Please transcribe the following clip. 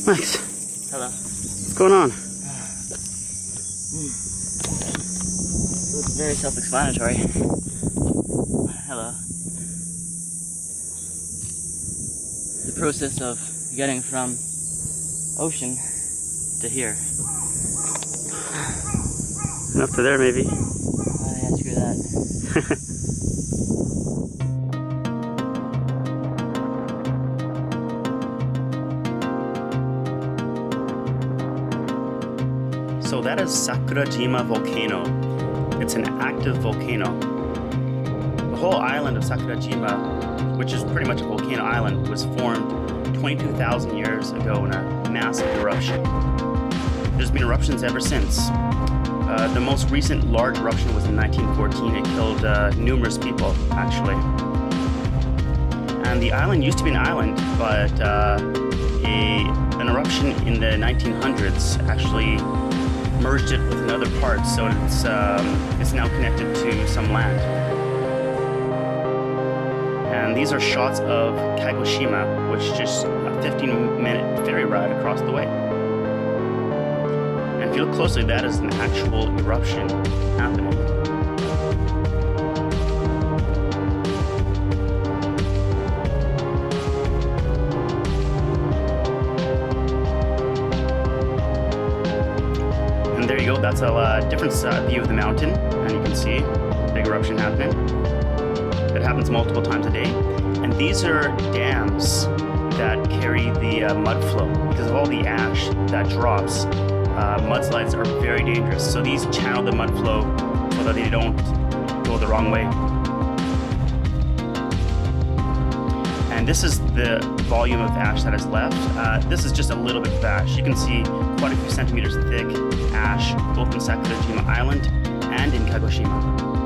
Max, Hello. what's going on? It's very self-explanatory. Hello. The process of getting from ocean to here. And up to there, maybe. Oh yeah, screw that. So that is Sakurajima Volcano. It's an active volcano. The whole island of Sakurajima, which is pretty much a volcano island, was formed 22,000 years ago in a massive eruption. There's been eruptions ever since. The most recent large eruption was in 1914. It killed numerous people, actually. And the island used to be an island, but an eruption in the 1900s actually merged it with another part, so it's now connected to some land. And these are shots of Kagoshima, which is just a 15-minute ferry ride across the way. And if you look closely, that is an actual eruption happening. And there you go, that's a different view of the mountain, and you can see big eruption happening. It happens multiple times a day. And these are dams that carry the mud flow. Because of all the ash that drops, mudslides are very dangerous. So these channel the mud flow so that they don't go the wrong way. And this is the volume of ash that is left. This is just a little bit of ash. You can see quite a few centimeters thick ash, both in Sakurajima Island and in Kagoshima.